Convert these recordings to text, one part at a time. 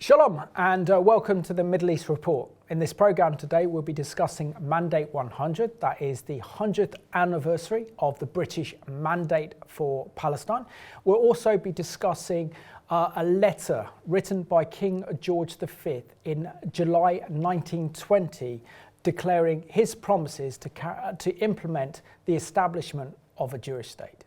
Shalom and welcome to the Middle East Report. In this program today we'll be discussing Mandate 100, that is the 100th anniversary of the British Mandate for Palestine. We'll also be discussing a letter written by King George V in July 1920 declaring his promises to implement the establishment of a Jewish state.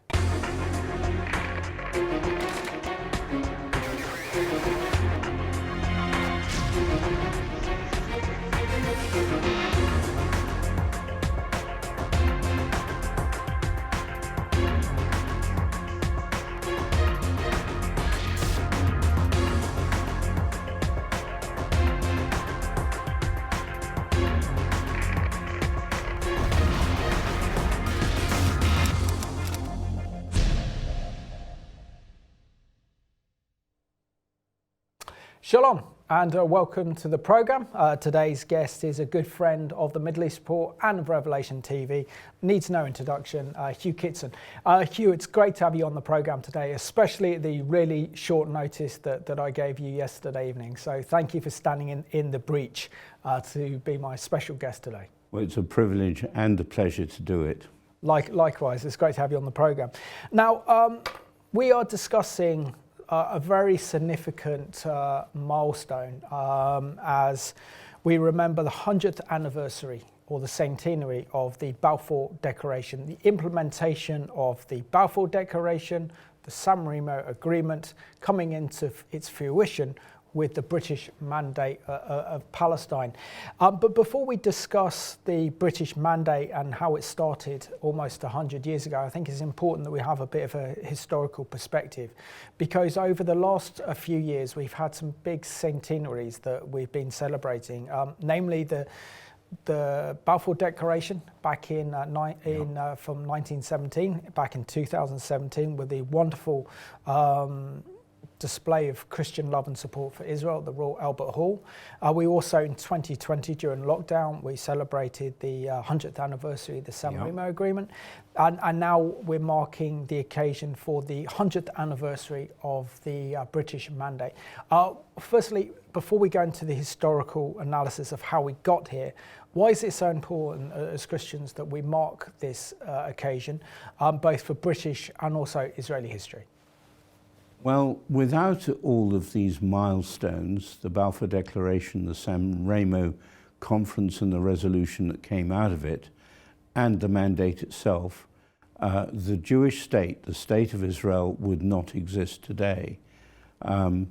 Shalom and welcome to the program. Today's guest is a good friend of the Middle East Report and of Revelation TV. Needs no introduction, Hugh Kitson. Hugh, it's great to have you on the program today, especially at the really short notice that I gave you yesterday evening. So thank you for standing in the breach to be my special guest today. Well, it's a privilege and a pleasure to do it. Likewise, it's great to have you on the program. Now, we are discussing a very significant milestone as we remember the 100th anniversary or the centenary of the Balfour Declaration, the implementation of the Balfour Declaration, the San Remo Agreement coming into its fruition with the British Mandate of Palestine. But before we discuss the British Mandate and how it started almost 100 years ago, I think it's important that we have a bit of a historical perspective, because over the last few years we've had some big centenaries that we've been celebrating, namely the Balfour Declaration back from 1917, back in 2017, with the wonderful display of Christian love and support for Israel at the Royal Albert Hall. We also in 2020 during lockdown we celebrated the 100th anniversary of the San Remo Agreement, and now we're marking the occasion for the 100th anniversary of the British Mandate. Firstly, before we go into the historical analysis of how we got here, why is it so important as Christians that we mark this occasion, both for British and also Israeli history? Well, without all of these milestones, the Balfour Declaration, the San Remo Conference and the resolution that came out of it, and the mandate itself, the Jewish state, the state of Israel, would not exist today. So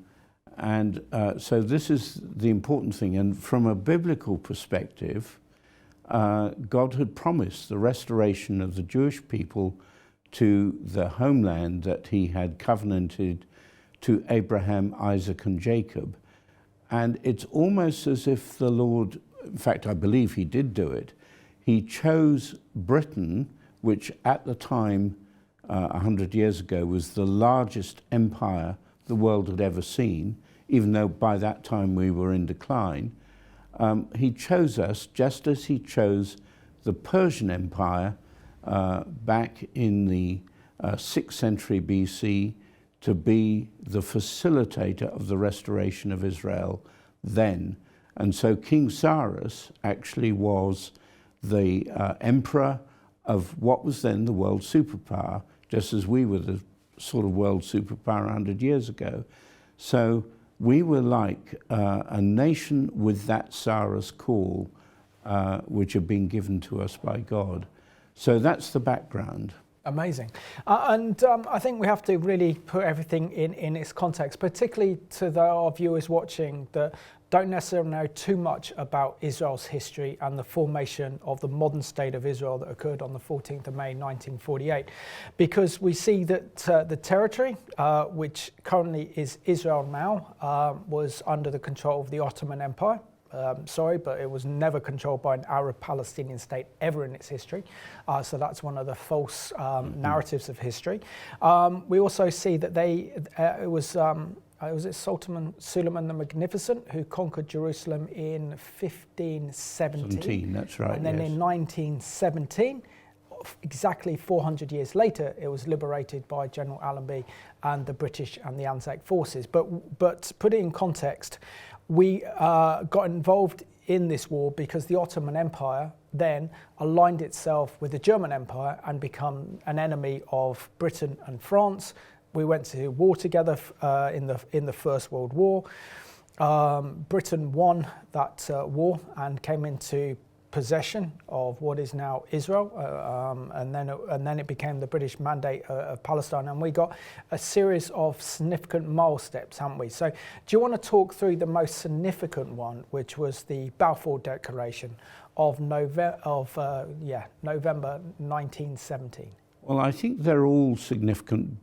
this is the important thing. And from a biblical perspective, God had promised the restoration of the Jewish people to the homeland that he had covenanted to Abraham, Isaac, and Jacob. And it's almost as if the Lord, in fact, I believe he did do it, he chose Britain, which at the time, 100 years ago, was the largest empire the world had ever seen, even though by that time we were in decline. He chose us just as he chose the Persian Empire back in the 6th century BC to be the facilitator of the restoration of Israel then. And so King Cyrus actually was the emperor of what was then the world superpower, just as we were the sort of world superpower 100 years ago. So we were like a nation with that Cyrus call, which had been given to us by God. So that's the background. Amazing. I think we have to really put everything in its context, particularly to our viewers watching that don't necessarily know too much about Israel's history and the formation of the modern state of Israel that occurred on the 14th of May 1948. Because we see that the territory, which currently is Israel now, was under the control of the Ottoman Empire. But it was never controlled by an Arab Palestinian state ever in its history. So that's one of the false narratives of history. We also see that it was Suleiman the Magnificent who conquered Jerusalem in 1517. That's right. And then in 1917, exactly 400 years later, it was liberated by General Allenby and the British and the ANZAC forces. But to put it in context, we got involved in this war because the Ottoman Empire then aligned itself with the German Empire and become an enemy of Britain and France. We went to war together in the First World War. Britain won that war and came into possession of what is now Israel, and then it became the British Mandate of Palestine, and we got a series of significant milestones, haven't we? So, do you want to talk through the most significant one, which was the Balfour Declaration of November 1917? Well, I think they're all significant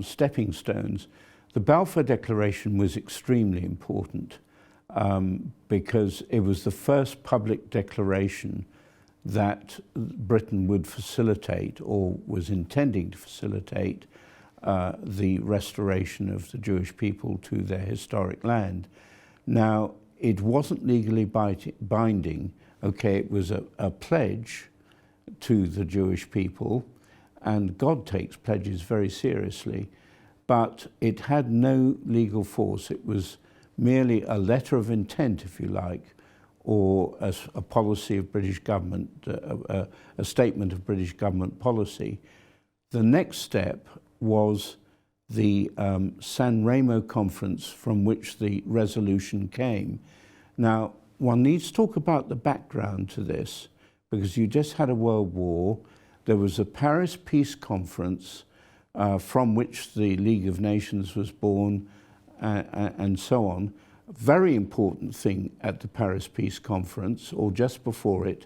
stepping stones. The Balfour Declaration was extremely important. Because it was the first public declaration that Britain would facilitate, or was intending to facilitate, the restoration of the Jewish people to their historic land. Now, it wasn't legally binding. Okay, it was a pledge to the Jewish people, and God takes pledges very seriously, but it had no legal force. It was merely a letter of intent, if you like, or a policy of British government, a statement of British government policy. The next step was the San Remo conference, from which the resolution came. Now, one needs to talk about the background to this, because you just had a world war. There was a Paris Peace Conference from which the League of Nations was born, and so on. Very important thing at the Paris Peace Conference, or just before it,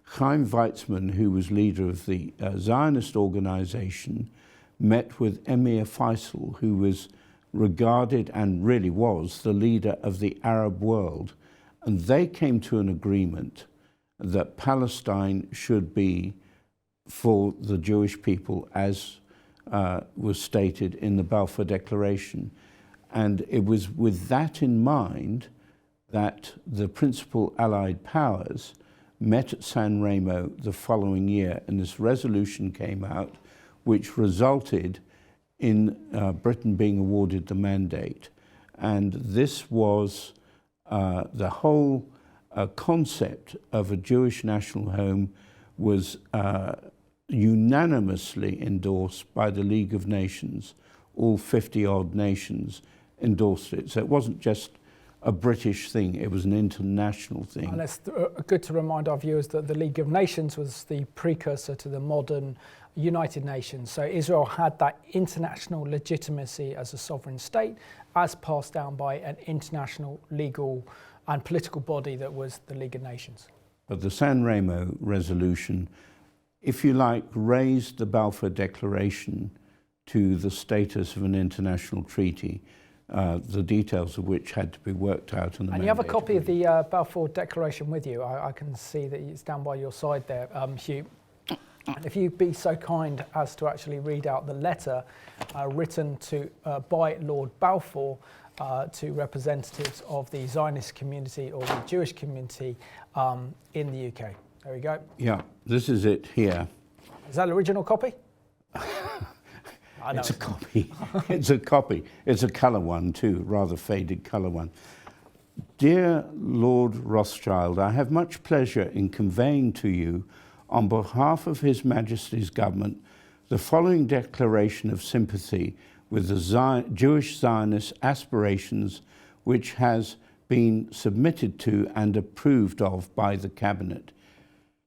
Chaim Weizmann, who was leader of the Zionist organization, met with Emir Faisal, who was regarded and really was the leader of the Arab world. And they came to an agreement that Palestine should be for the Jewish people, as was stated in the Balfour Declaration. And it was with that in mind that the principal Allied powers met at San Remo the following year, and this resolution came out, which resulted in Britain being awarded the mandate. And this was the whole concept of a Jewish national home was unanimously endorsed by the League of Nations. All 50-odd nations endorsed it. So it wasn't just a British thing, it was an international thing. And it's good to remind our viewers that the League of Nations was the precursor to the modern United Nations. So Israel had that international legitimacy as a sovereign state, as passed down by an international legal and political body that was the League of Nations. But the San Remo Resolution, if you like, raised the Balfour Declaration to the status of an international treaty, the details of which had to be worked out. And you have a copy of the Balfour Declaration with you. I can see that it's down by your side there, Hugh. And if you'd be so kind as to actually read out the letter written by Lord Balfour to representatives of the Zionist community or the Jewish community in the UK. There we go. Yeah, this is it here. Is that an original copy? It's a copy. It's a copy. It's a colour one too, rather faded colour one. Dear Lord Rothschild, I have much pleasure in conveying to you, on behalf of His Majesty's government, the following declaration of sympathy with the Jewish Zionist aspirations, which has been submitted to and approved of by the Cabinet.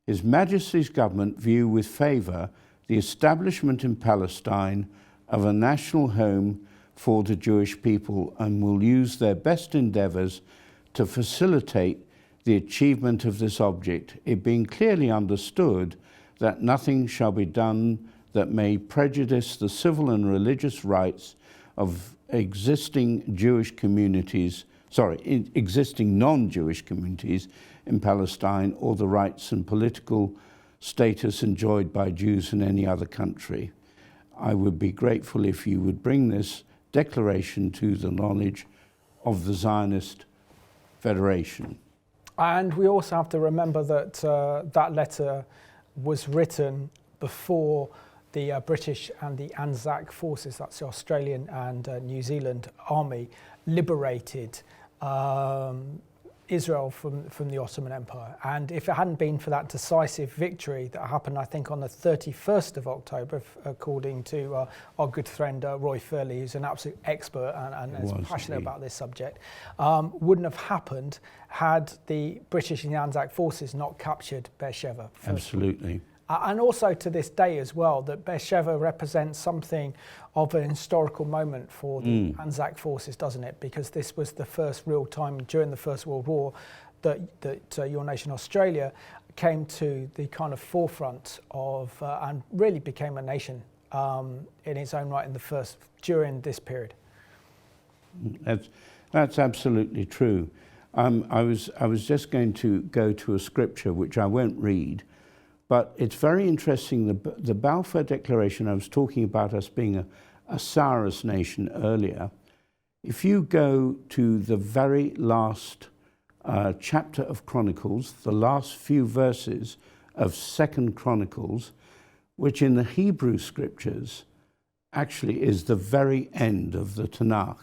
His Majesty's government view with favour the establishment in Palestine of a national home for the Jewish people, and will use their best endeavours to facilitate the achievement of this object, it being clearly understood that nothing shall be done that may prejudice the civil and religious rights of existing non-Jewish communities in Palestine, or the rights and political status enjoyed by Jews in any other country. I would be grateful if you would bring this declaration to the knowledge of the Zionist Federation. And we also have to remember that that letter was written before the British and the ANZAC forces, that's the Australian and New Zealand army, liberated Israel from the Ottoman Empire. And if it hadn't been for that decisive victory that happened, I think, on the 31st of October, according to our good friend Roy Fairley, who's an absolute expert and is passionate about this subject, wouldn't have happened had the British and the ANZAC forces not captured Beersheba. Absolutely. And also to this day as well, that Beersheba represents something of an historical moment for the ANZAC forces, doesn't it? Because this was the first real time during the First World War that your nation, Australia, came to the kind of forefront of and really became a nation in its own right during this period. That's absolutely true. I was just going to go to a scripture which I won't read. But it's very interesting, the Balfour Declaration, I was talking about us being a Cyrus nation earlier. If you go to the very last chapter of Chronicles, the last few verses of 2nd Chronicles, which in the Hebrew scriptures actually is the very end of the Tanakh.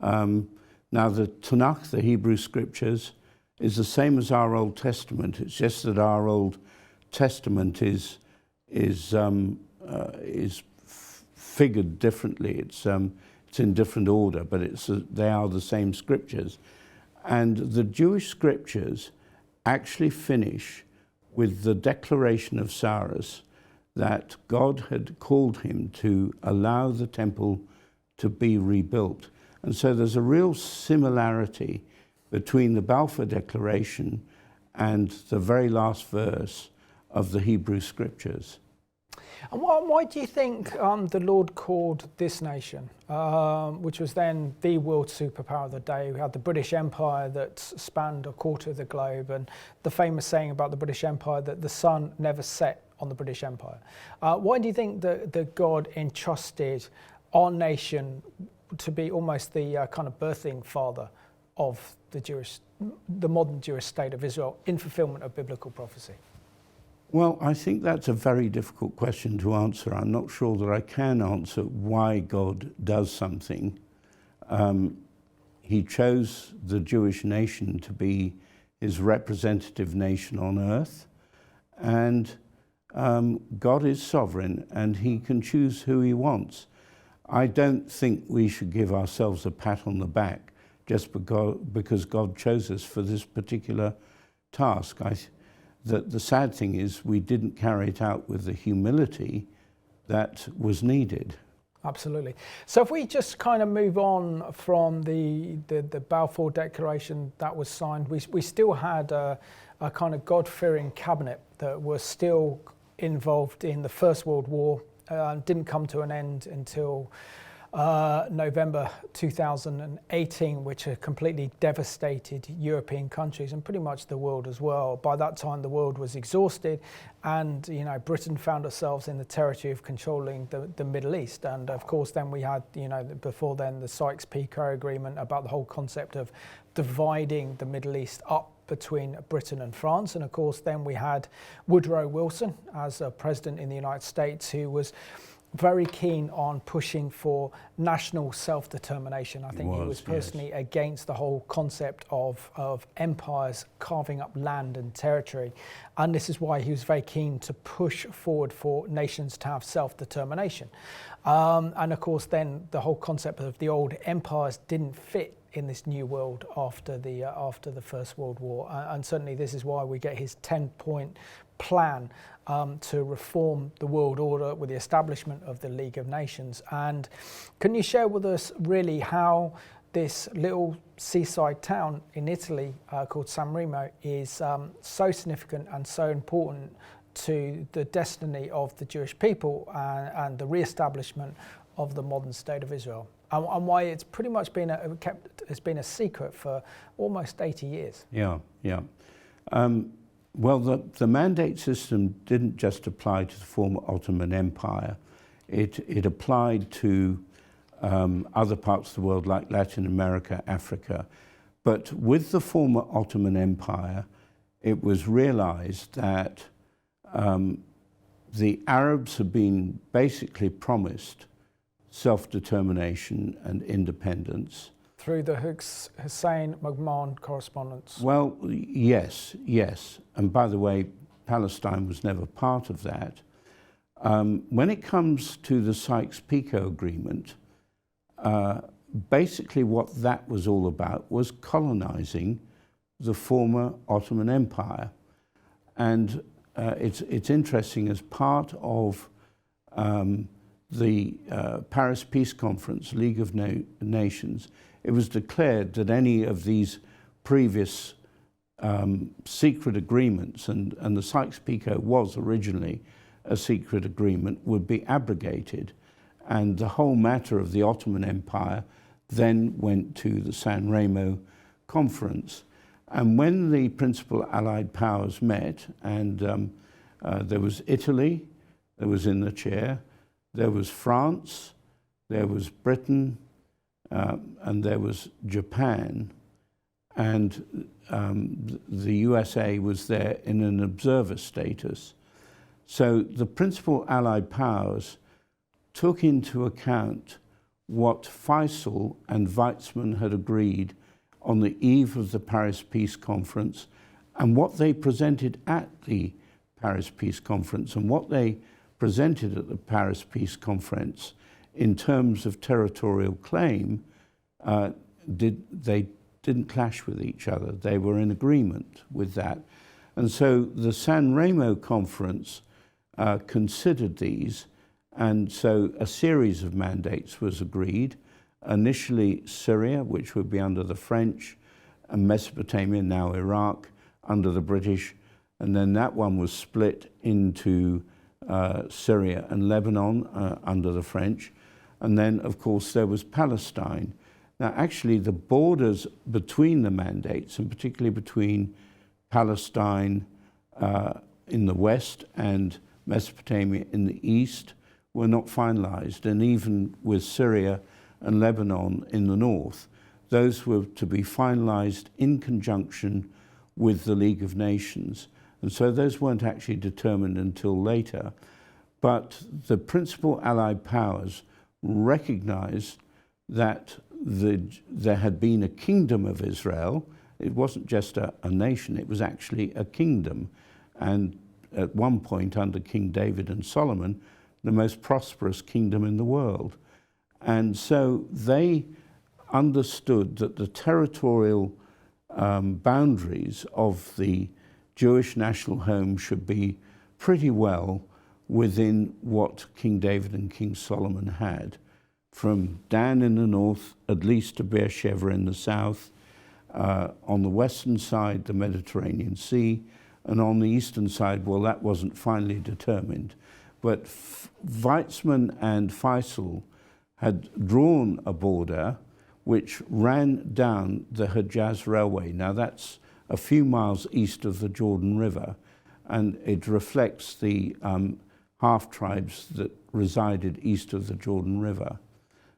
Now the Tanakh, the Hebrew scriptures, is the same as our Old Testament. It's just that our Old Testament is figured differently. It's in different order, but they are the same scriptures. And the Jewish scriptures actually finish with the declaration of Cyrus that God had called him to allow the temple to be rebuilt. And so there's a real similarity between the Balfour Declaration and the very last verse of the Hebrew scriptures. And why do you think the Lord called this nation, which was then the world superpower of the day? We had the British Empire that spanned a quarter of the globe, and the famous saying about the British Empire that the sun never set on the British Empire. Why do you think that God entrusted our nation to be almost the kind of birthing father of the modern Jewish state of Israel in fulfilment of biblical prophecy? Well, I think that's a very difficult question to answer. I'm not sure that I can answer why God does something. He chose the Jewish nation to be his representative nation on earth, and God is sovereign and he can choose who he wants. I don't think we should give ourselves a pat on the back just because God chose us for this particular task. The sad thing is we didn't carry it out with the humility that was needed. Absolutely. So if we just kind of move on from the Balfour Declaration that was signed, we still had a kind of God-fearing cabinet that was still involved in the First World War, didn't come to an end until November 2018, which completely devastated European countries and pretty much the world as well. By that time, the world was exhausted, and Britain found ourselves in the territory of controlling the Middle East. And of course, then we had, before then, the Sykes-Picot Agreement about the whole concept of dividing the Middle East up between Britain and France. And of course, then we had Woodrow Wilson as a president in the United States, who was very keen on pushing for national self-determination. I think he was personally against the whole concept of empires carving up land and territory. And this is why he was very keen to push forward for nations to have self-determination. And of course, then the whole concept of the old empires didn't fit in this new world after the First World War. And certainly this is why we get his 10-point plan to reform the world order with the establishment of the League of Nations. And can you share with us really how this little seaside town in Italy called San Remo is so significant and so important to the destiny of the Jewish people and the re-establishment of the modern state of Israel, and why it's pretty much been a secret for almost 80 years. Yeah. Well, the mandate system didn't just apply to the former Ottoman Empire. It applied to other parts of the world like Latin America, Africa. But with the former Ottoman Empire, it was realized that the Arabs had been basically promised self-determination and independence. Through the Hussein-McMahon correspondence? Well, yes. And by the way, Palestine was never part of that. When it comes to the Sykes-Picot Agreement, basically what that was all about was colonizing the former Ottoman Empire. And it's interesting, as part of the Paris Peace Conference, League of Nations, it was declared that any of these previous secret agreements, and the Sykes-Picot was originally a secret agreement, would be abrogated. And the whole matter of the Ottoman Empire then went to the San Remo Conference. And when the principal Allied powers met, and there was Italy that was in the chair, there was France, there was Britain, and there was Japan, and the USA was there in an observer status. So the principal Allied powers took into account what Faisal and Weizmann had agreed on the eve of the Paris Peace Conference, and what they presented at the Paris Peace Conference, and what they presented at the Paris Peace Conference in terms of territorial claim, they didn't clash with each other. They were in agreement with that. And so the San Remo Conference considered these, and so a series of mandates was agreed. Initially Syria, which would be under the French, and Mesopotamia, now Iraq, under the British, and then that one was split into Syria and Lebanon under the French. And then, of course, there was Palestine. Now, actually, the borders between the mandates, and particularly between Palestine in the west and Mesopotamia in the east, were not finalized. And even with Syria and Lebanon in the north, those were to be finalized in conjunction with the League of Nations. And so those weren't actually determined until later. But the principal Allied powers recognized that there had been a kingdom of Israel. It wasn't just a nation, it was actually a kingdom. And at one point, under King David and Solomon, the most prosperous kingdom in the world. And so they understood that the territorial boundaries of the Jewish national home should be pretty well within what King David and King Solomon had, from Dan in the north, at least to Beersheba in the south, on the western side, the Mediterranean Sea, and on the eastern side, well, that wasn't finally determined. But Weizmann and Faisal had drawn a border which ran down the Hejaz Railway. Now that's a few miles east of the Jordan River, and it reflects the half-tribes that resided east of the Jordan River.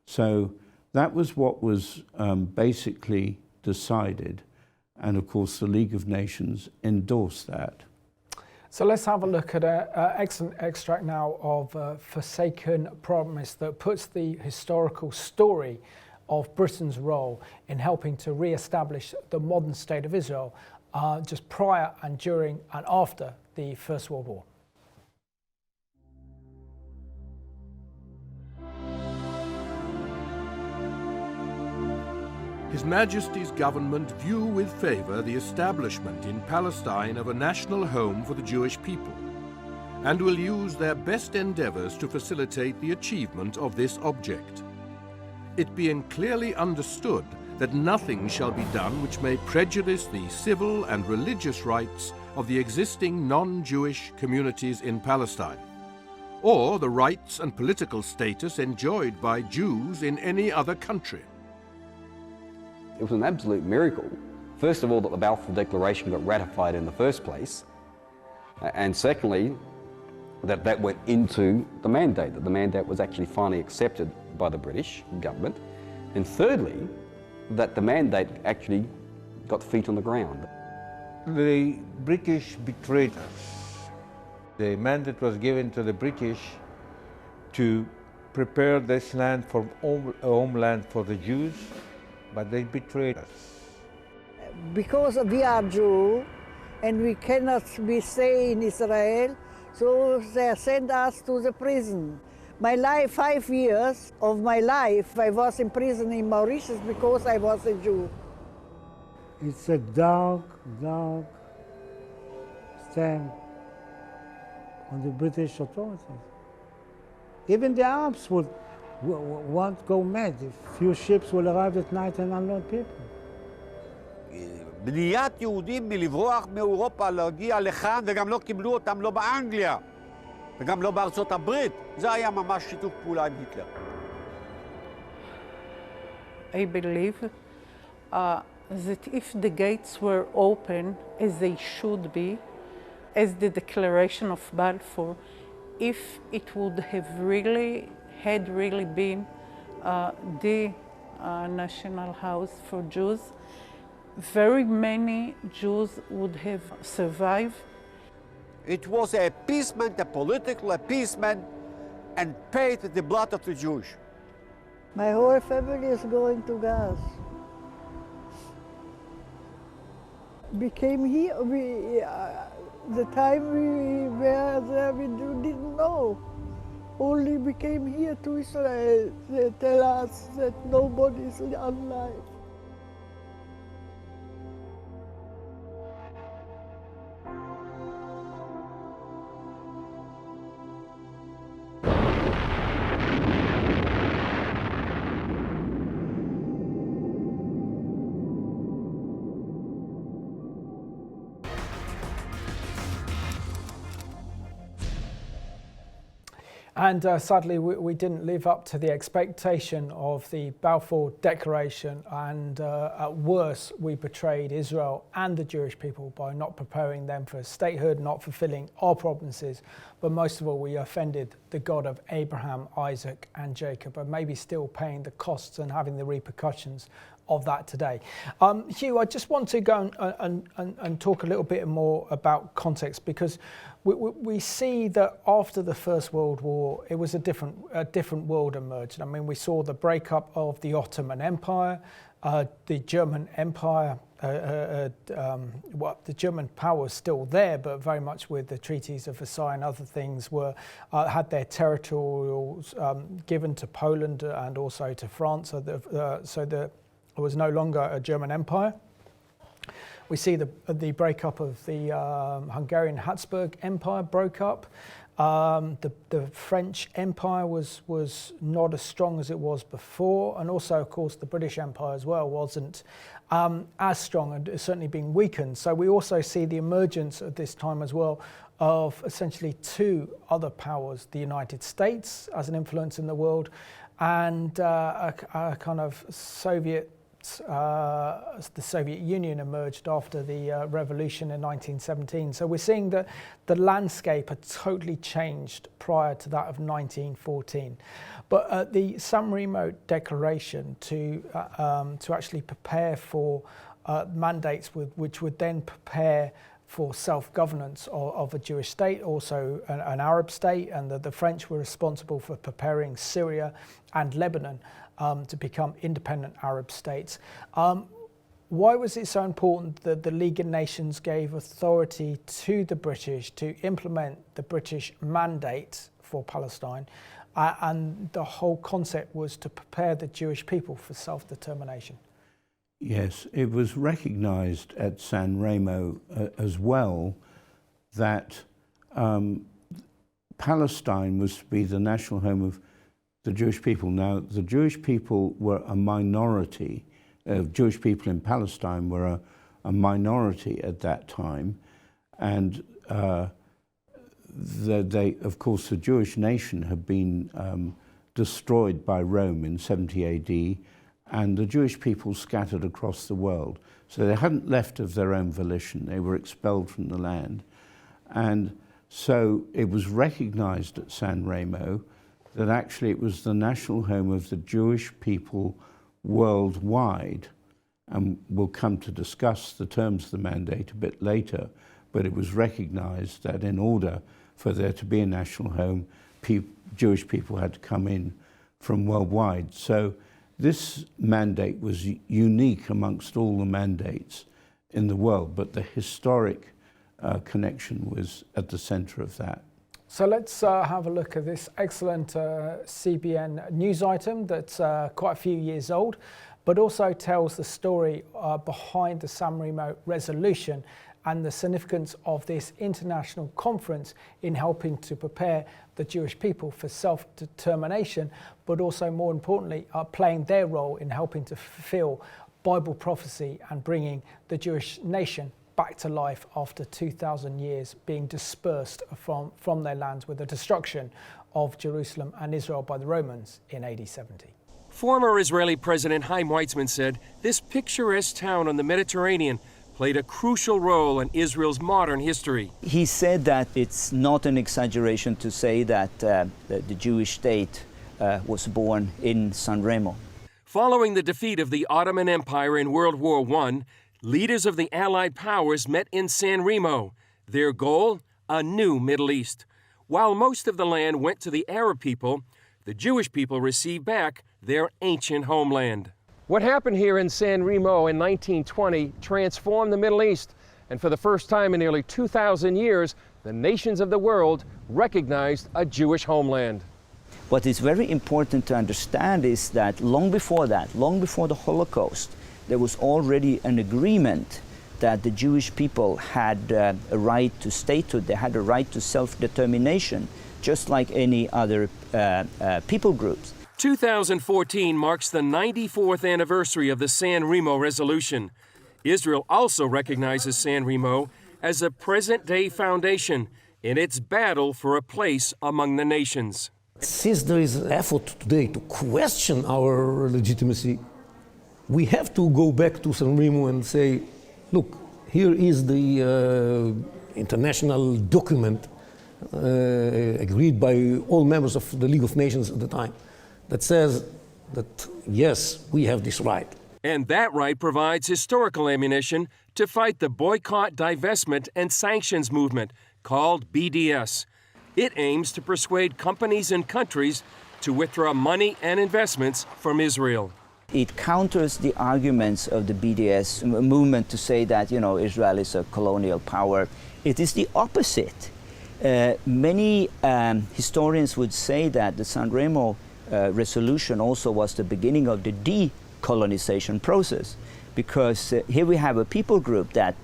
So that was what was basically decided, and of course the League of Nations endorsed that. So let's have a look at an excellent extract now of Forsaken Promise that puts the historical story of Britain's role in helping to re-establish the modern state of Israel just prior and during and after the First World War. His Majesty's government view with favour the establishment in Palestine of a national home for the Jewish people, and will use their best endeavours to facilitate the achievement of this object. It being clearly understood that nothing shall be done which may prejudice the civil and religious rights of the existing non-Jewish communities in Palestine, or the rights and political status enjoyed by Jews in any other country. It was an absolute miracle, first of all, that the Balfour Declaration got ratified in the first place, and secondly, that went into the mandate, that the mandate was actually finally accepted by the British government, and thirdly, that the mandate actually got feet on the ground. The British betrayed us. The mandate was given to the British to prepare this land for a homeland for the Jews, but they betrayed us. Because we are Jew and we cannot stay in Israel, so they sent us to the prison. My life, 5 years of my life, I was in prison in Mauritius because I was a Jew. It's a dark, dark stamp on the British authorities. Even the Arabs would want to go mad if few ships will arrive at night and unload people. בניית יהודים מלברוח מאירופה להגיע לכאן, וגם לא קיבלו אותם לא באנגליה וגם לא בארצות הברית. זה היה ממש שיתוף פעולה עם היטלר. I believe that if the gates were open as they should be, as the Declaration of Balfour, if it would have really been the national house for Jews, very many Jews would have survived. It was an appeasement, a political appeasement, and paid with the blood of the Jews. My whole family is going to Gaza. We came here, the time we were there, we didn't know. Only we came here to Israel. They tell us that nobody is alive. And sadly, we didn't live up to the expectation of the Balfour Declaration, and at worst, we betrayed Israel and the Jewish people by not preparing them for statehood, not fulfilling our promises, but most of all, we offended the God of Abraham, Isaac, and Jacob, and maybe still paying the costs and having the repercussions of that today. Hugh, I just want to go and talk a little bit more about context, because we see that after the First World War, it was a different world emerged. I mean, we saw the breakup of the Ottoman Empire, the German Empire. The German power was still there, but very much with the treaties of Versailles and other things had their territorials given to Poland and also to France, so there was no longer a German Empire. We see the breakup of the Hungarian Habsburg Empire broke up. The French Empire was not as strong as it was before, and also, of course, the British Empire as well wasn't as strong and is certainly being weakened. So we also see the emergence at this time as well of essentially two other powers: the United States as an influence in the world, and a kind of the Soviet Union emerged after the revolution in 1917. So we're seeing that the landscape had totally changed prior to that of 1914. But the San Remo Declaration to actually prepare for mandates which would then prepare for self-governance of a Jewish state, also an Arab state, and the French were responsible for preparing Syria and Lebanon to become independent Arab states. Why was it so important that the League of Nations gave authority to the British to implement the British mandate for Palestine? And the whole concept was to prepare the Jewish people for self-determination. Yes, it was recognized at San Remo as well that Palestine was to be the national home of the Jewish people. Now, the Jewish people were a minority. Jewish people in Palestine were a minority at that time, and of course, the Jewish nation had been destroyed by Rome in 70 AD, and the Jewish people scattered across the world. So they hadn't left of their own volition. They were expelled from the land. And so it was recognized at San Remo that actually it was the national home of the Jewish people worldwide. And we'll come to discuss the terms of the mandate a bit later, but it was recognized that in order for there to be a national home, Jewish people had to come in from worldwide. So this mandate was unique amongst all the mandates in the world, but the historic connection was at the center of that. So let's have a look at this excellent CBN news item that's quite a few years old, but also tells the story behind the San Remo Resolution and the significance of this international conference in helping to prepare the Jewish people for self-determination, but also more importantly, playing their role in helping to fulfill Bible prophecy and bringing the Jewish nation back to life after 2,000 years being dispersed from their lands with the destruction of Jerusalem and Israel by the Romans in AD 70. Former Israeli President Chaim Weizmann said this picturesque town on the Mediterranean played a crucial role in Israel's modern history. He said that it's not an exaggeration to say that the Jewish state was born in San Remo. Following the defeat of the Ottoman Empire in World War I, leaders of the Allied powers met in San Remo. Their goal? A new Middle East. While most of the land went to the Arab people, the Jewish people received back their ancient homeland. What happened here in San Remo in 1920 transformed the Middle East, and for the first time in nearly 2,000 years, the nations of the world recognized a Jewish homeland. What is very important to understand is that long before the Holocaust, there was already an agreement that the Jewish people had a right to statehood, they had a right to self-determination, just like any other people groups. 2014 marks the 94th anniversary of the San Remo Resolution. Israel also recognizes San Remo as a present-day foundation in its battle for a place among the nations. Since there is an effort today to question our legitimacy, we have to go back to San Remo and say, look, here is the international document agreed by all members of the League of Nations at the time that says that, yes, we have this right. And that right provides historical ammunition to fight the boycott, divestment, and sanctions movement called BDS. It aims to persuade companies and countries to withdraw money and investments from Israel. It counters the arguments of the BDS movement to say that, Israel is a colonial power. It is the opposite. Many historians would say that the San Remo Resolution also was the beginning of the decolonization process, because here we have a people group that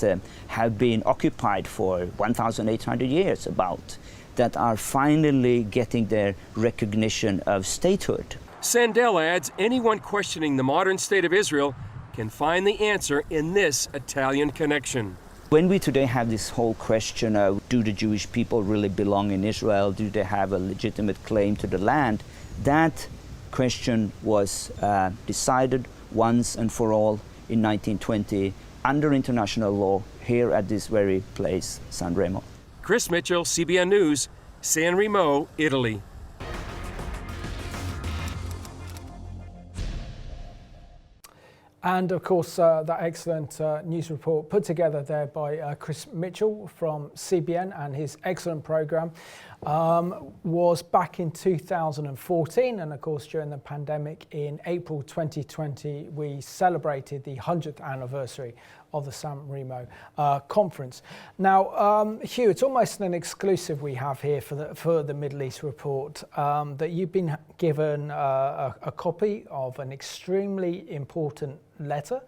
have been occupied for 1,800 years that are finally getting their recognition of statehood. Sandel adds anyone questioning the modern state of Israel can find the answer in this Italian connection. When we today have this whole question of do the Jewish people really belong in Israel, do they have a legitimate claim to the land, that question was decided once and for all in 1920 under international law here at this very place, San Remo. Chris Mitchell, CBN News, San Remo, Italy. And of course, that excellent news report put together there by Chris Mitchell from CBN and his excellent programme was back in 2014. And of course, during the pandemic in April 2020, we celebrated the 100th anniversary of the San Remo conference. Now, Hugh, it's almost an exclusive we have here for the Middle East report, that you've been given a copy of an extremely important letter,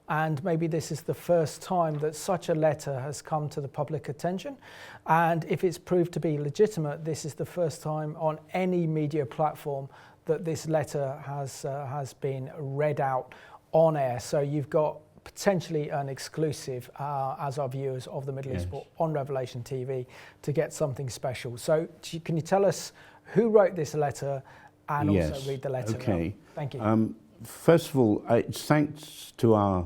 and maybe this is the first time that such a letter has come to the public attention, and if it's proved to be legitimate, this is the first time on any media platform that this letter has been read out on air. So you've got potentially an exclusive as our viewers of the Middle East Report on Revelation TV to get something special. So can you tell us who wrote this letter and also read the letter? Okay. Thank you. First of all, it's thanks to our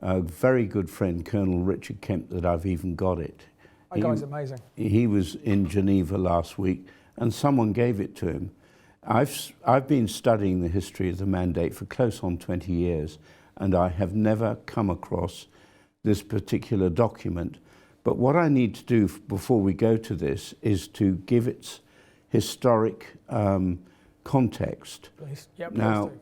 very good friend Colonel Richard Kemp that I've even got it. That guy's amazing. He was in Geneva last week and someone gave it to him. I've been studying the history of the Mandate for close on 20 years, and I have never come across this particular document. But what I need to do before we go to this is to give its historic context. Please. Yep, now,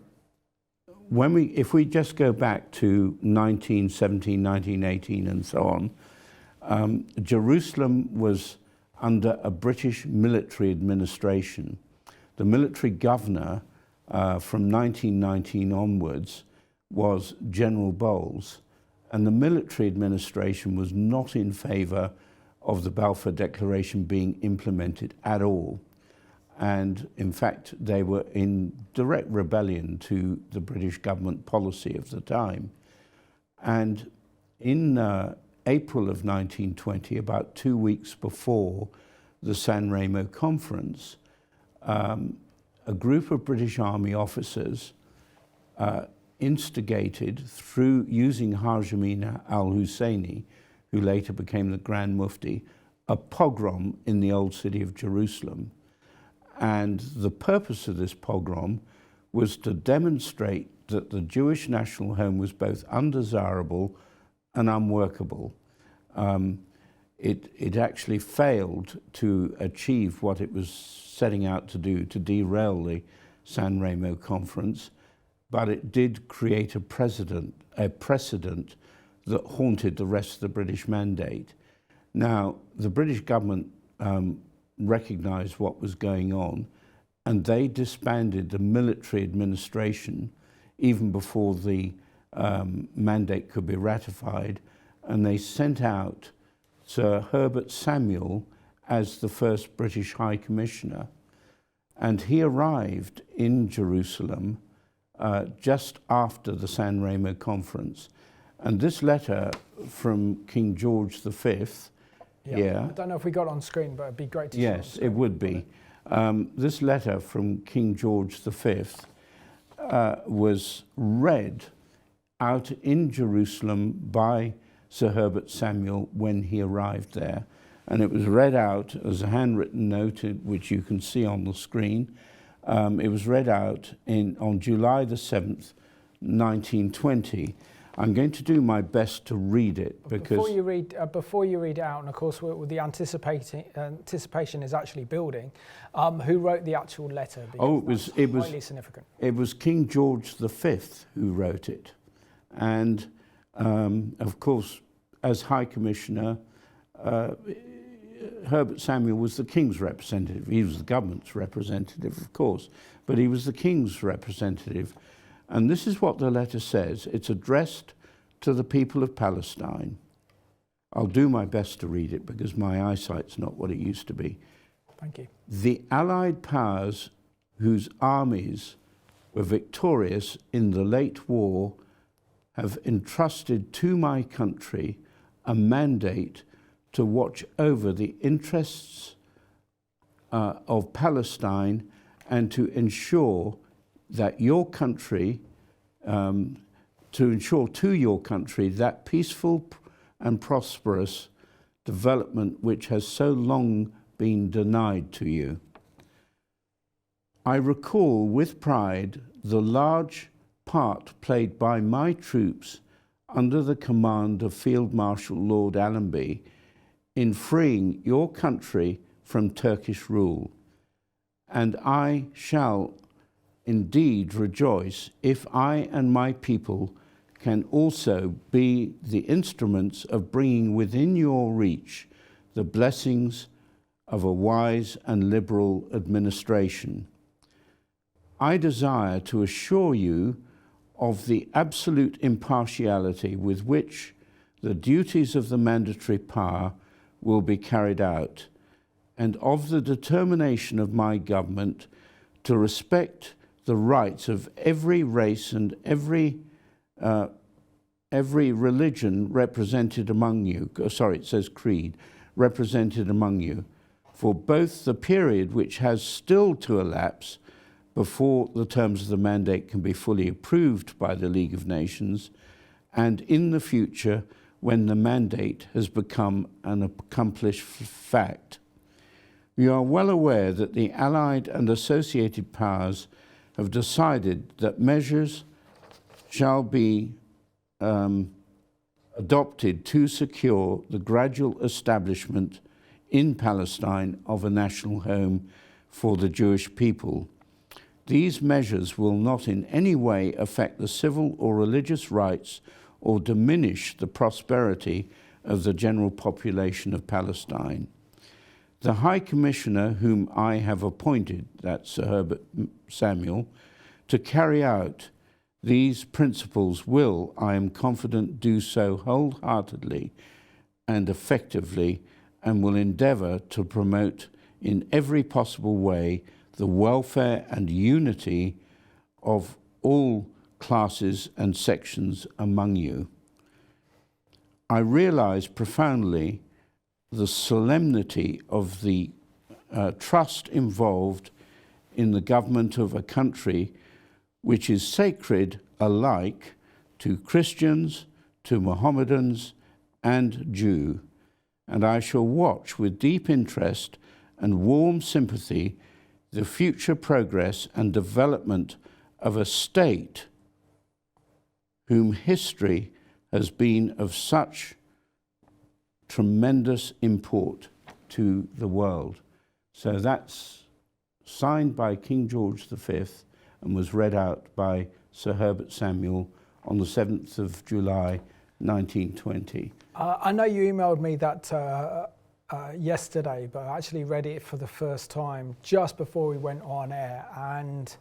if we just go back to 1917, 1918 and so on, Jerusalem was under a British military administration. The military governor from 1919 onwards was General Bowles, and the military administration was not in favour of the Balfour Declaration being implemented at all. And in fact, they were in direct rebellion to the British government policy of the time. And in April of 1920, about 2 weeks before the San Remo conference, a group of British Army officers instigated, through using Haj Amin al-Husseini, who later became the Grand Mufti, a pogrom in the old city of Jerusalem. And the purpose of this pogrom was to demonstrate that the Jewish national home was both undesirable and unworkable. It actually failed to achieve what it was setting out to do, to derail the San Remo conference, but it did create a precedent that haunted the rest of the British Mandate. Now, the British government recognized what was going on, and they disbanded the military administration even before the mandate could be ratified, and they sent out Sir Herbert Samuel as the first British High Commissioner. And he arrived in Jerusalem just after the San Remo conference. And this letter from King George V, I don't know if we got it on screen, but it'd be great to see. Yes, it would be. This letter from King George V was read out in Jerusalem by Sir Herbert Samuel when he arrived there. And it was read out as a handwritten note, which you can see on the screen. It was read out on July the 7th, 1920. I'm going to do my best to read it because before you read it out, and of course the anticipation is actually building. Who wrote the actual letter? Because it was highly significant. It was King George V who wrote it, and of course, as High Commissioner, Herbert Samuel was the King's representative. He was the government's representative, of course, but he was the King's representative. And this is what the letter says. It's addressed to the people of Palestine. I'll do my best to read it because my eyesight's not what it used to be. Thank you. The Allied powers whose armies were victorious in the late war have entrusted to my country a mandate to watch over the interests of Palestine and to ensure that your country, to ensure to your country that peaceful and prosperous development which has so long been denied to you. I recall with pride the large part played by my troops under the command of Field Marshal Lord Allenby in freeing your country from Turkish rule, and I shall indeed rejoice if I and my people can also be the instruments of bringing within your reach the blessings of a wise and liberal administration. I desire to assure you of the absolute impartiality with which the duties of the mandatory power will be carried out, and of the determination of my government to respect the rights of every race and every religion represented among you. Sorry, it says creed, represented among you, for both the period which has still to elapse before the terms of the mandate can be fully approved by the League of Nations, and in the future when the mandate has become an accomplished fact. You are well aware that the Allied and associated powers have decided that measures shall be adopted to secure the gradual establishment in Palestine of a national home for the Jewish people. These measures will not in any way affect the civil or religious rights or diminish the prosperity of the general population of Palestine. The High Commissioner whom I have appointed, that's Sir Herbert Samuel, to carry out these principles will, I am confident, do so wholeheartedly and effectively, and will endeavour to promote in every possible way the welfare and unity of all classes and sections among you. I realise profoundly the solemnity of the trust involved in the government of a country which is sacred alike to Christians, to Mohammedans, and Jew, and I shall watch with deep interest and warm sympathy the future progress and development of a state whom history has been of such tremendous import to the world. So that's signed by King George V and was read out by Sir Herbert Samuel on the 7th of July 1920. I know you emailed me that yesterday, but I actually read it for the first time just before we went on air, and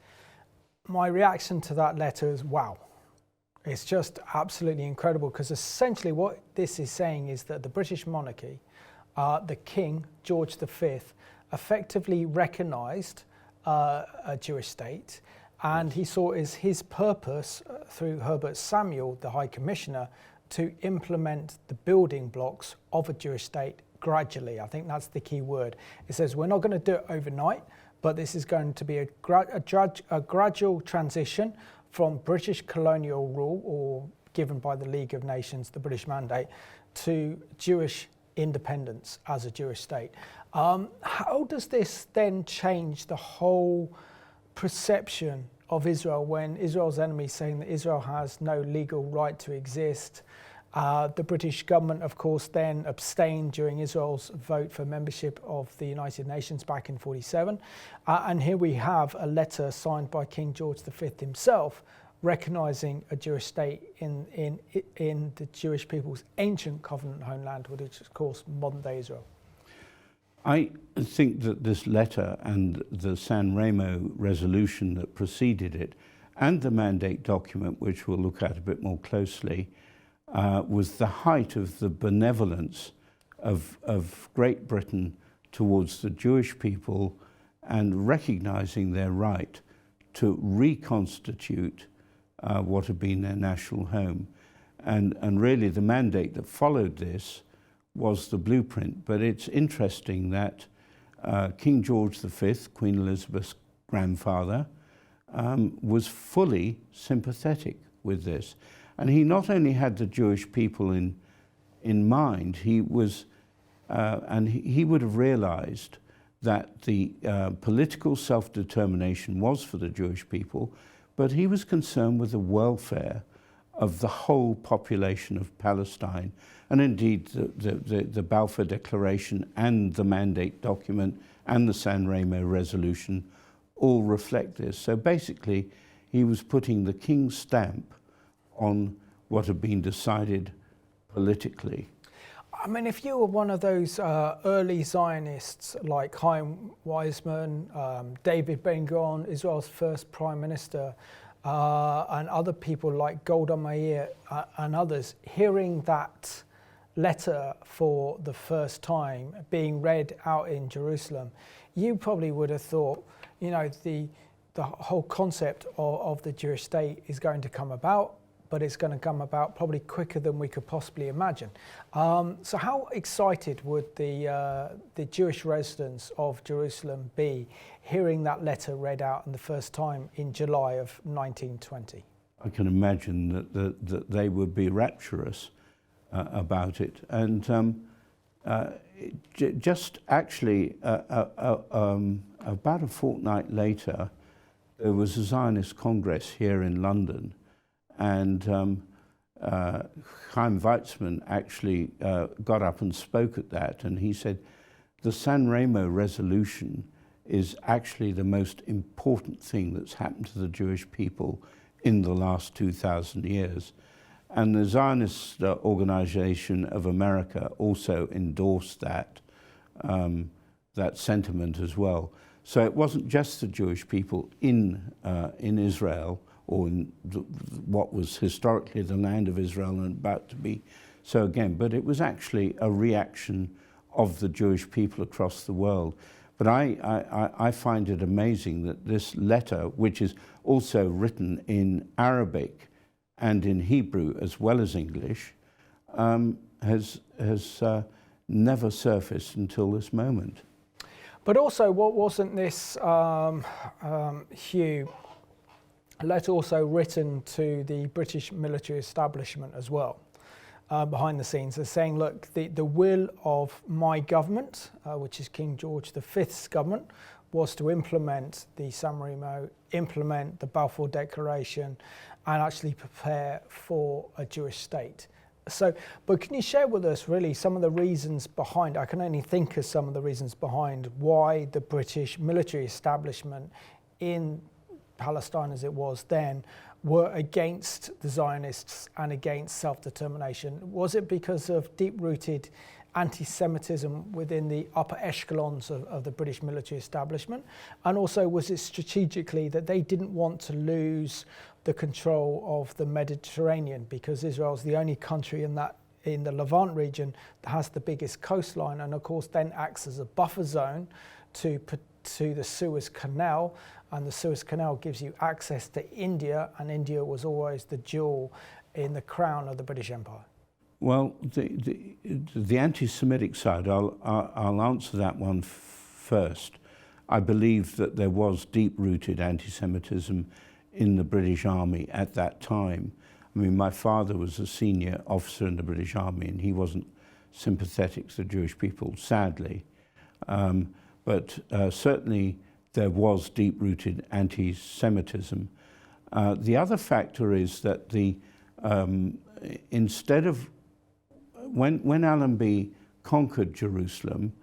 my reaction to that letter is, wow. It's just absolutely incredible, because essentially what this is saying is that the British monarchy, the King, George V, effectively recognised a Jewish state, and he saw as his purpose, through Herbert Samuel, the High Commissioner, to implement the building blocks of a Jewish state gradually. I think that's the key word. It says we're not going to do it overnight, but this is going to be a gradual transition from British colonial rule, or given by the League of Nations, the British Mandate, to Jewish independence as a Jewish state. How does this then change the whole perception of Israel when Israel's enemies saying that Israel has no legal right to exist? The British government, of course, then abstained during Israel's vote for membership of the United Nations back in 1947. And here we have a letter signed by King George V himself, recognising a Jewish state in the Jewish people's ancient covenant homeland, which is, of course, modern-day Israel. I think that this letter and the San Remo Resolution that preceded it, and the Mandate document, which we'll look at a bit more closely, was the height of the benevolence of Great Britain towards the Jewish people, and recognising their right to reconstitute what had been their national home. And really the mandate that followed this was the blueprint. But it's interesting that King George V, Queen Elizabeth's grandfather, was fully sympathetic with this. And he not only had the Jewish people in mind, he was, and he would have realized that the political self-determination was for the Jewish people, but he was concerned with the welfare of the whole population of Palestine. And indeed, the Balfour Declaration and the Mandate document and the San Remo Resolution all reflect this. So basically, he was putting the king's stamp on what had been decided politically. I mean, if you were one of those early Zionists like Chaim Weizmann, David Ben-Gurion, Israel's first prime minister, and other people like Golda Meir and others, hearing that letter for the first time being read out in Jerusalem, you probably would have thought, you know, the whole concept of the Jewish state is going to come about, but it's going to come about probably quicker than we could possibly imagine. So how excited would the Jewish residents of Jerusalem be hearing that letter read out in the first time in July of 1920? I can imagine that they would be rapturous about it. And just actually about a fortnight later, there was a Zionist Congress here in London, and Chaim Weizmann actually got up and spoke at that, and he said, the San Remo Resolution is actually the most important thing that's happened to the Jewish people in the last 2,000 years. And the Zionist Organization of America also endorsed that, that sentiment as well. So it wasn't just the Jewish people in Israel, or in what was historically the land of Israel and about to be so again, but it was actually a reaction of the Jewish people across the world. But I find it amazing that this letter, which is also written in Arabic and in Hebrew as well as English, has never surfaced until this moment. But also, what wasn't this, Hugh, a letter also written to the British military establishment as well, behind the scenes, as saying, look, the will of my government, which is King George V's government, was to implement the San Remo, implement the Balfour Declaration, and actually prepare for a Jewish state. So, but can you share with us really some of the reasons behind, I can only think of some of the reasons behind why the British military establishment in Palestine as it was then were against the Zionists and against self-determination? Was it because of deep-rooted anti-Semitism within the upper echelons of the British military establishment? And also, was it strategically that they didn't want to lose the control of the Mediterranean, because Israel's the only country in the Levant region that has the biggest coastline, and of course then acts as a buffer zone to the Suez Canal, and the Suez Canal gives you access to India, and India was always the jewel in the crown of the British Empire. Well, the anti-Semitic side, I'll answer that one first. I believe that there was deep-rooted anti-Semitism in the British Army at that time. I mean, my father was a senior officer in the British Army, and he wasn't sympathetic to the Jewish people, sadly. But certainly there was deep-rooted anti-Semitism. The other factor is that instead of, when Allenby conquered Jerusalem,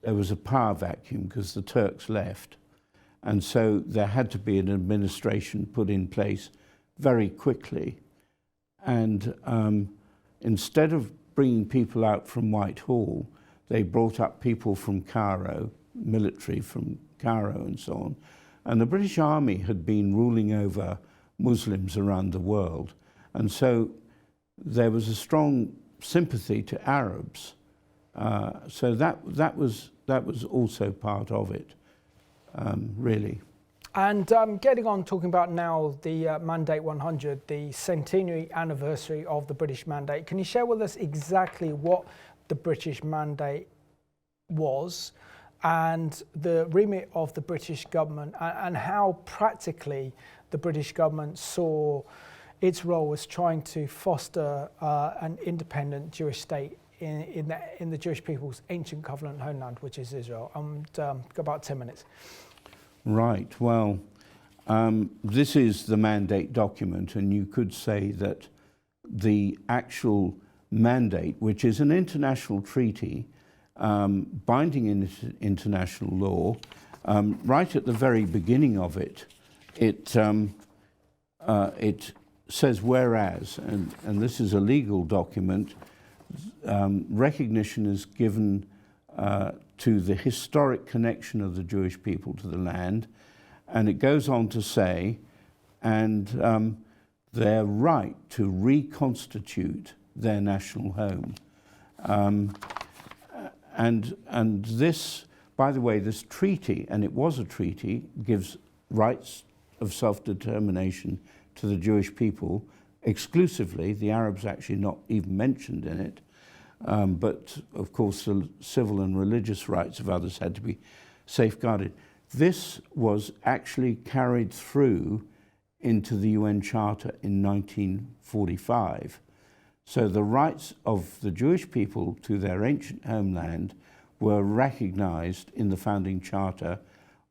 there was a power vacuum because the Turks left. And so there had to be an administration put in place very quickly. And instead of bringing people out from Whitehall, they brought up people from Cairo, military from Cairo and so on. And the British Army had been ruling over Muslims around the world. And so there was a strong sympathy to Arabs. So that was also part of it. Really. And getting on, talking about now the Mandate 100, the centenary anniversary of the British Mandate. Can you share with us exactly what the British Mandate was and the remit of the British government, and how practically the British government saw its role as trying to foster an independent Jewish state in the Jewish people's ancient covenant homeland, which is Israel? Got about 10 minutes. Right. Well, this is the mandate document, and you could say that the actual mandate, which is an international treaty binding in international law, right at the very beginning of it, it says whereas, and this is a legal document, recognition is given to the historic connection of the Jewish people to the land, and it goes on to say, and their right to reconstitute their national home. And this, by the way, this treaty, and it was a treaty, gives rights of self-determination to the Jewish people exclusively. The Arabs actually not even mentioned in it. But of course the civil and religious rights of others had to be safeguarded. This was actually carried through into the UN Charter in 1945. So the rights of the Jewish people to their ancient homeland were recognized in the founding charter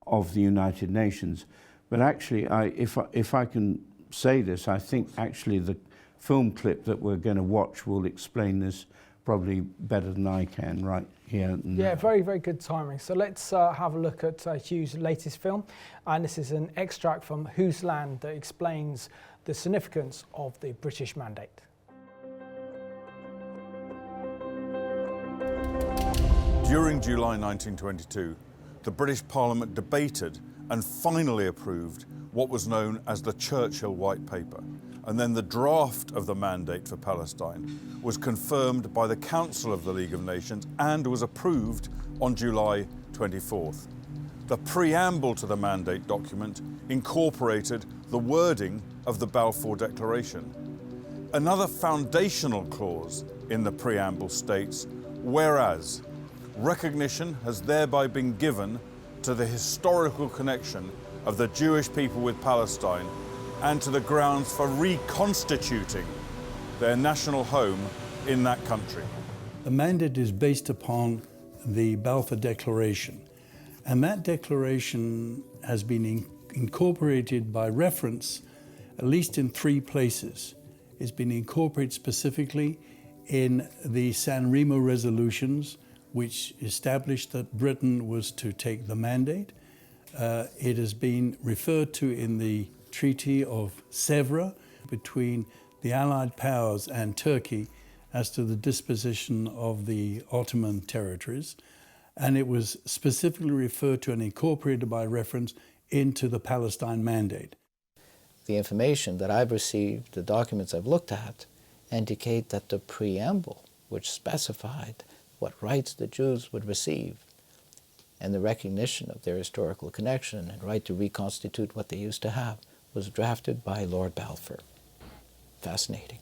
of the United Nations. But actually, if I can say this, I think actually the film clip that we're going to watch will explain this probably better than I can right here and Yeah, now. very, very good timing. So let's have a look at Hugh's latest film. And this is an extract from Whose Land that explains the significance of the British Mandate. During July 1922, the British Parliament debated and finally approved what was known as the Churchill White Paper. And then the draft of the Mandate for Palestine was confirmed by the Council of the League of Nations and was approved on July 24th. The preamble to the Mandate document incorporated the wording of the Balfour Declaration. Another foundational clause in the preamble states, whereas recognition has thereby been given to the historical connection of the Jewish people with Palestine and to the grounds for reconstituting their national home in that country. The mandate is based upon the Balfour Declaration, and that declaration has been incorporated by reference at least in 3 places. It's been incorporated specifically in the San Remo Resolutions, which established that Britain was to take the mandate. It has been referred to in the Treaty of Sèvres between the Allied powers and Turkey as to the disposition of the Ottoman territories, and it was specifically referred to and incorporated by reference into the Palestine Mandate. The information that I've received, the documents I've looked at, indicate that the preamble, which specified what rights the Jews would receive and the recognition of their historical connection and right to reconstitute what they used to have, was drafted by Lord Balfour. Fascinating.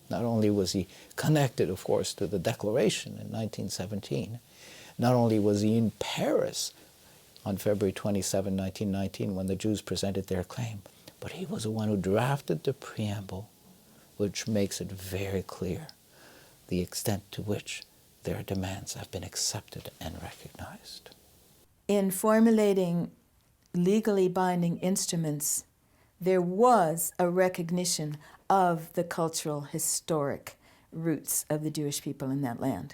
Not only was he connected, of course, to the Declaration in 1917, not only was he in Paris on February 27, 1919, when the Jews presented their claim, but he was the one who drafted the preamble, which makes it very clear the extent to which their demands have been accepted and recognized. In formulating legally binding instruments, there was a recognition of the cultural, historic roots of the Jewish people in that land.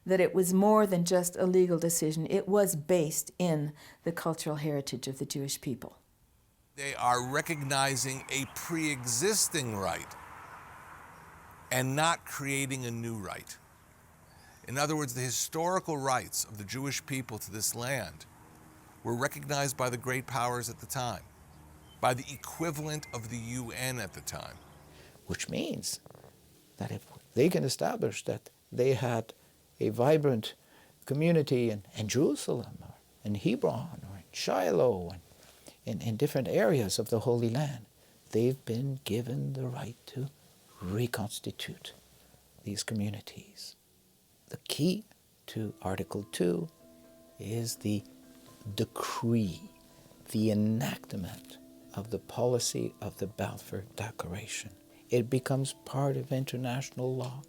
That it was more than just a legal decision, it was based in the cultural heritage of the Jewish people. They are recognizing a pre-existing right and not creating a new right. In other words, the historical rights of the Jewish people to this land were recognized by the great powers at the time, by the equivalent of the UN at the time. Which means that if they can establish that they had a vibrant community in Jerusalem, or in Hebron, or in Shiloh, and in different areas of the Holy Land, they've been given the right to reconstitute these communities. The key to Article 2 is the decree, the enactment of the policy of the Balfour Declaration. It becomes part of international law.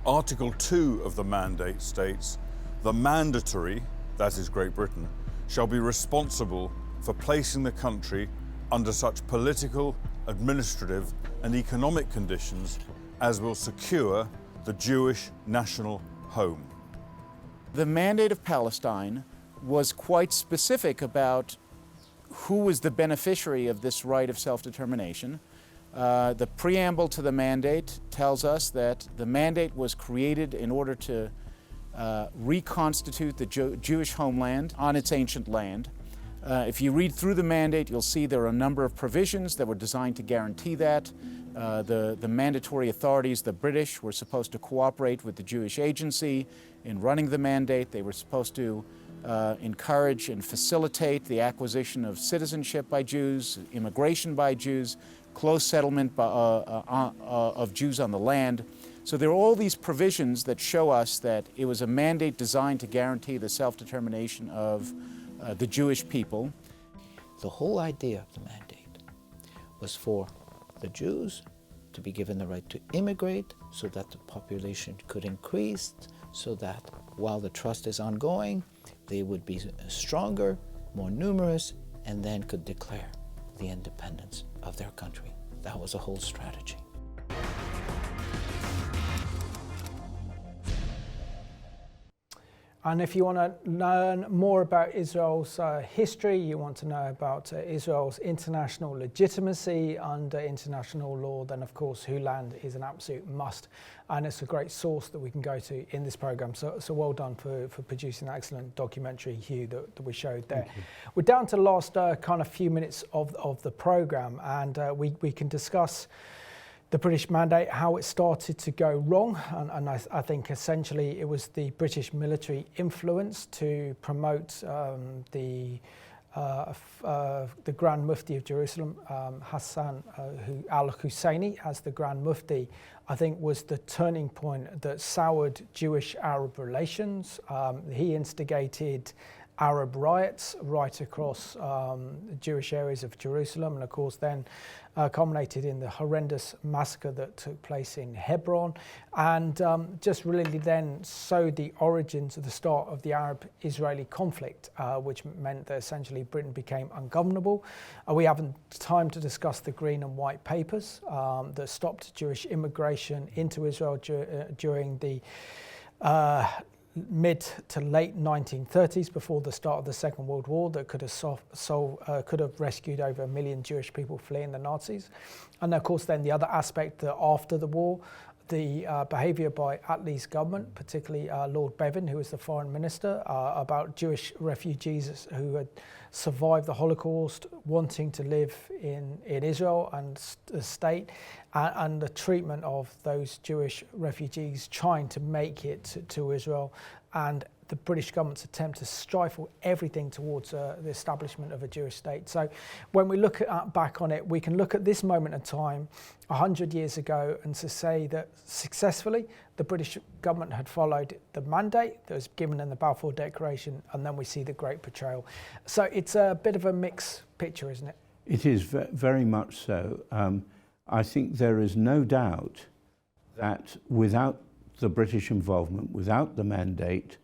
Article 2 of the mandate states, the mandatory, that is Great Britain, shall be responsible for placing the country under such political, administrative and economic conditions as will secure the Jewish national home. The Mandate of Palestine was quite specific about who was the beneficiary of this right of self-determination. The preamble to the mandate tells us that the mandate was created in order to reconstitute the Jewish homeland on its ancient land. If you read through the mandate, you'll see there are a number of provisions that were designed to guarantee that. The mandatory authorities, the British, were supposed to cooperate with the Jewish agency in running the mandate. They were supposed to encourage and facilitate the acquisition of citizenship by Jews, immigration by Jews, close settlement of Jews on the land. So there are all these provisions that show us that it was a mandate designed to guarantee the self-determination of the Jewish people. The whole idea of the mandate was for the Jews to be given the right to immigrate so that the population could increase, so that while the trust is ongoing, they would be stronger, more numerous, and then could declare the independence of their country. That was a whole strategy. And if you want to learn more about Israel's history, you want to know about Israel's international legitimacy under international law, then of course Homeland is an absolute must. And it's a great source that we can go to in this program. So well done for producing that excellent documentary, Hugh, that we showed there. We're down to the last kind of few minutes of the program, and we can discuss the British Mandate, how it started to go wrong, and I think essentially it was the British military influence to promote the Grand Mufti of Jerusalem, Hassan al-Husseini, as the Grand Mufti, I think was the turning point that soured Jewish-Arab relations. He instigated Arab riots right across Jewish areas of Jerusalem, and of course then culminated in the horrendous massacre that took place in Hebron, and just really then sowed the origins of the start of the Arab-Israeli conflict, which meant that essentially Britain became ungovernable. We haven't time to discuss the Green and White Papers that stopped Jewish immigration into Israel during the mid to late 1930s, before the start of the Second World War, that could have rescued over 1 million Jewish people fleeing the Nazis. And of course then the other aspect, that after the war, the behaviour by Attlee's government, particularly Lord Bevan, who was the foreign minister, about Jewish refugees who had survived the Holocaust wanting to live in Israel and the state, and the treatment of those Jewish refugees trying to make it to Israel, and the British government's attempt to stifle everything towards the establishment of a Jewish state. So when we look back on it, we can look at this moment in time 100 years ago and to say that successfully the British government had followed the mandate that was given in the Balfour Declaration, and then we see the great betrayal. So it's a bit of a mixed picture, isn't it? It is very much so. I think there is no doubt that without the British involvement, without the mandate,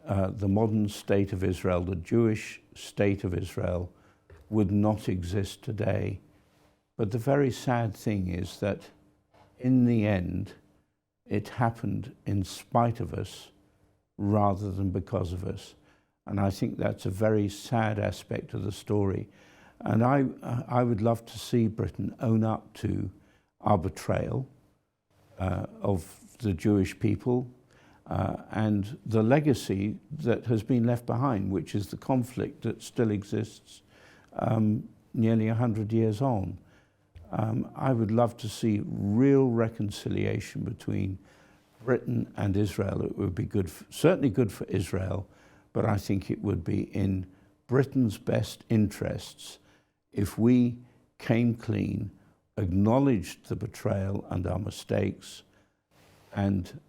the modern state of Israel, the Jewish state of Israel, would not exist today. But the very sad thing is that in the end, it happened in spite of us rather than because of us. And I think that's a very sad aspect of the story. And I would love to see Britain own up to our betrayal of the Jewish people, and the legacy that has been left behind, which is the conflict that still exists nearly 100 years on. I would love to see real reconciliation between Britain and Israel. It would be good, certainly good for Israel, but I think it would be in Britain's best interests if we came clean, acknowledged the betrayal and our mistakes, and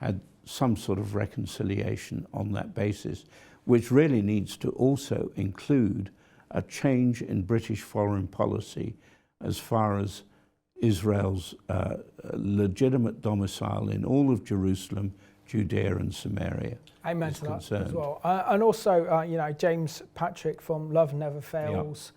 had some sort of reconciliation on that basis, which really needs to also include a change in British foreign policy as far as Israel's legitimate domicile in all of Jerusalem, Judea and Samaria. Amen to that as well. And also, you know, James Patrick from Love Never Fails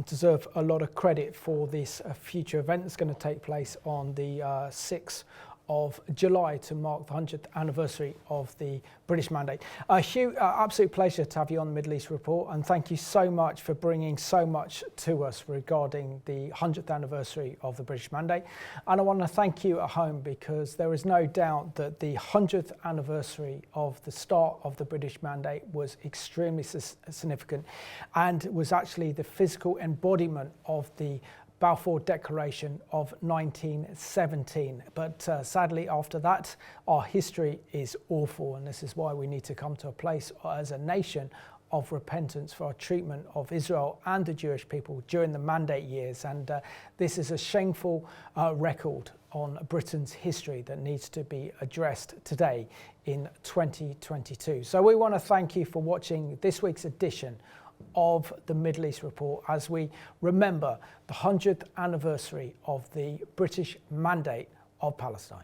deserve a lot of credit for this future event that's going to take place on the 6th of July to mark the 100th anniversary of the British Mandate. Hugh, absolute pleasure to have you on the Middle East Report, and thank you so much for bringing so much to us regarding the 100th anniversary of the British Mandate. And I want to thank you at home, because there is no doubt that the 100th anniversary of the start of the British Mandate was extremely significant, and was actually the physical embodiment of the Balfour Declaration of 1917. But sadly, after that, our history is awful, and this is why we need to come to a place as a nation of repentance for our treatment of Israel and the Jewish people during the Mandate years. And this is a shameful record on Britain's history that needs to be addressed today in 2022. So we want to thank you for watching this week's edition of the Middle East Report as we remember the 100th anniversary of the British Mandate of Palestine.